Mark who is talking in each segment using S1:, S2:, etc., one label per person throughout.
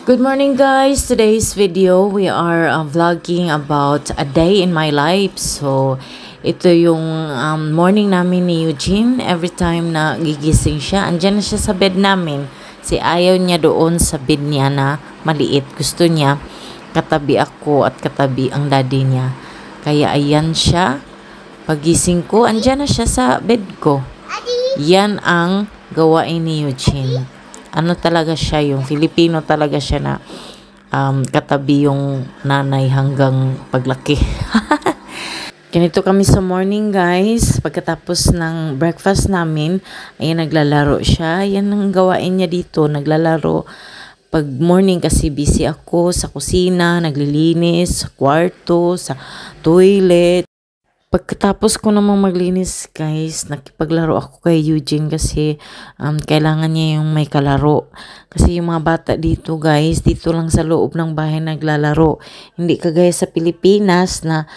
S1: Good morning guys! Today's video we are vlogging about a day in my life. So ito yung morning namin ni Eugene. Every time na gigising siya, andyan na siya sa bed namin. Si ayaw niya doon sa bed niya na maliit. Gusto niya katabi ako at katabi ang daddy niya. Kaya ayan siya. Pagising ko, andyan na siya sa bed ko. Yan ang gawain ni Eugene. Ano talaga siya, yung Filipino talaga siya na katabi yung nanay hanggang paglaki. Ganito kami sa morning guys. Pagkatapos ng breakfast namin, ay naglalaro siya. Yan ang gawain niya dito, naglalaro. Pag morning kasi busy ako sa kusina, naglilinis, sa kwarto, sa toilet. Pagkatapos ko namang maglinis guys, nakipaglaro ako kay Eugene kasi kailangan niya yung may kalaro. Kasi yung mga bata dito guys, dito lang sa loob ng bahay naglalaro. Hindi kagaya sa Pilipinas na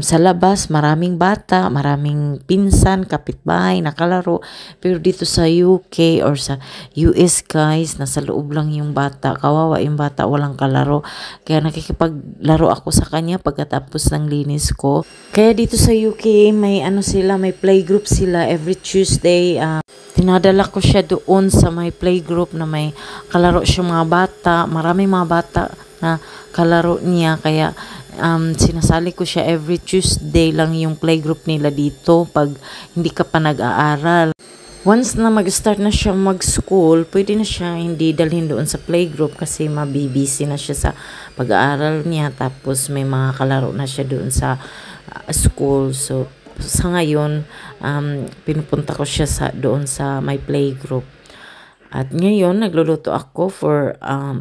S1: sa labas maraming bata, maraming pinsan, kapitbahay nakalaro. Pero dito sa UK or sa US guys, nasa loob lang yung bata. Kawawa yung bata, walang kalaro. Kaya nakikipaglaro ako sa kanya pagkatapos ng linis ko. Kaya dito sa UK, may may playgroup sila every Tuesday. Tinadala ko siya doon sa may playgroup na may kalaro siya mga bata. Maraming mga bata na kalaro niya. Kaya sinasali ko siya every Tuesday lang yung playgroup nila dito pag hindi ka pa nag-aaral. Once na mag-start na siya mag-school, pwede na siya hindi dalhin doon sa playgroup kasi mabibisi na siya sa pag-aaral niya. Tapos may mga kalaro na siya doon sa school. So sa ngayon pinupunta ko siya doon sa my playgroup. At ngayon nagluluto ako for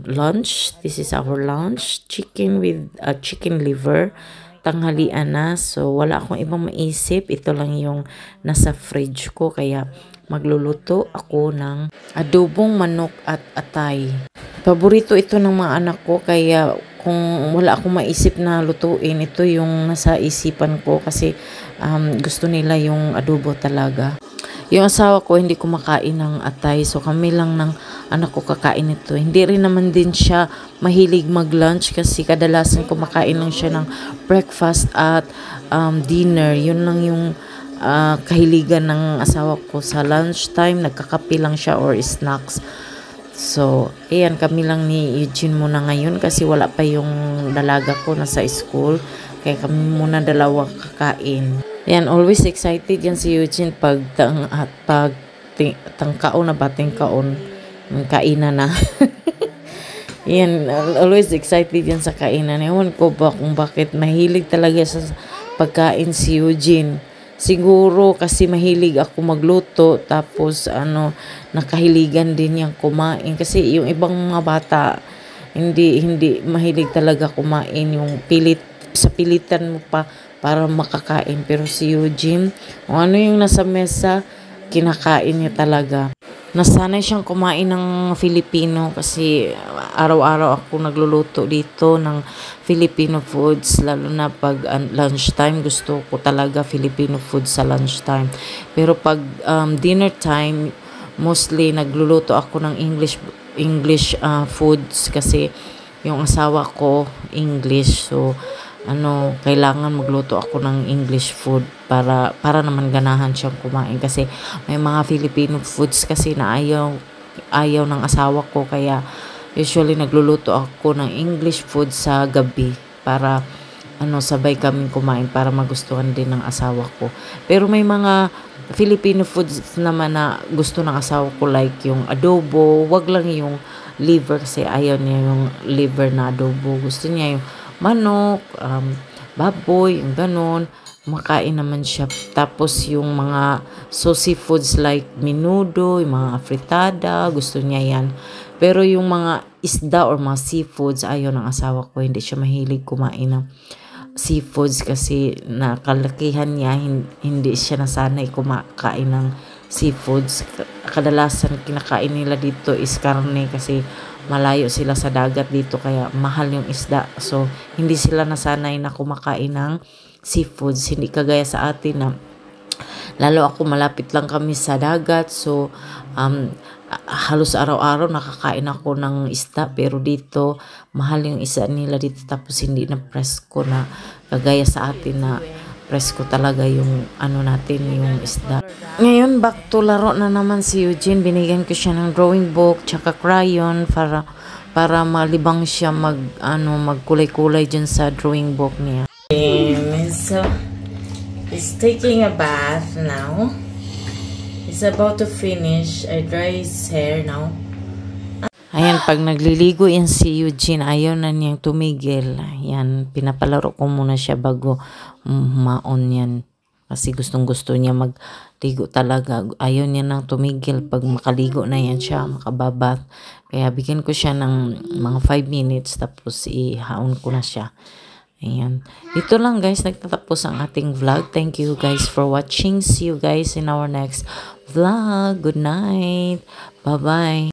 S1: lunch. This is our lunch, chicken with chicken liver. Tanghalian na, so wala akong ibang maisip. Ito lang yung nasa fridge ko, kaya magluluto ako ng adobong manok at atay. Paborito ito ng mga anak ko, kaya kung wala akong maisip na lutuin, ito yung nasa isipan ko kasi gusto nila yung adobo talaga. Yung asawa ko hindi kumakain ng atay, so kami lang ng anak ko kakain ito. Hindi rin naman din siya mahilig mag-lunch kasi kadalasan kumakain lang siya ng breakfast at dinner. Yun lang yung kahiligan ng asawa ko sa lunchtime. Nagkakape lang siya or snacks. So, ayan, kami lang ni Eugene muna ngayon kasi wala pa yung dalaga ko nasa school. Kaya kami muna dalawa kakain. Ayan, always excited yan si Eugene pag tangkaon na bating kaon. Kainan na. Ayan, always excited yan sa kainan. Ewan ko ba kung bakit mahilig talaga sa pagkain si Eugene. Siguro kasi mahilig ako magluto, tapos nakahiligan din niyang kumain kasi yung ibang mga bata hindi mahilig talaga kumain, yung pilitan mo pa para makakain. Pero si Eugene, kung ano yung nasa mesa, kinakain niya talaga. Nasanay siyang kumain ng Filipino kasi araw-araw ako nagluluto dito ng Filipino foods, lalo na pag lunchtime. Gusto ko talaga Filipino food sa lunchtime. Pero pag dinner time, mostly nagluluto ako ng English foods kasi yung asawa ko English. So kailangan magluto ako ng English food para naman ganahan siyang kumain kasi may mga Filipino foods kasi na ayaw ng asawa ko, kaya usually nagluluto ako ng English food sa gabi para sabay kaming kumain para magustuhan din ng asawa ko. Pero may mga Filipino foods naman na gusto ng asawa ko, like yung adobo. Wag lang yung liver kasi ayaw niya yung liver na adobo. Gusto niya yung manok, baboy, yung ganon. Makain naman siya. Tapos yung mga saucy foods like menudo, yung mga fritada, gusto niya yan. Pero yung mga isda or mga seafoods, ayaw ng asawa ko. Hindi siya mahilig kumain ng seafoods kasi nakalakihan niya, hindi siya nasanay kumakain ng seafoods. Kadalasan kinakain nila dito is karne kasi malayo sila sa dagat dito, kaya mahal yung isda. So hindi sila nasanay na kumakain ng seafoods. Hindi kagaya sa atin na lalo ako malapit lang kami sa dagat. So halos araw-araw nakakain ako ng isda, pero dito mahal yung isa nila dito, tapos hindi na presko na kagaya sa atin na presko talaga yung ano natin, yung isda. Ngayon back to laro na naman si Eugene. Binigyan ko siya ng drawing book tsaka crayon para malibang siya magkulay-kulay dyan sa drawing book niya. So he's taking a bath now. He's about to finish. I dry his hair now. Ayan, pag nagliligo yan si Eugene, ayaw na niyang tumigil. Ayan, pinapalaro ko muna siya bago maon yan. Kasi gustong-gusto niya magligo talaga. Ayaw niya nang tumigil pag makaligo na yan siya, makababath. Kaya bigyan ko siya ng mga 5 minutes tapos ihaon ko na siya. Ayan. Ito lang guys, nagtatapos ang ating vlog. Thank you guys for watching. See you guys in our next vlog. Good night. Bye-bye.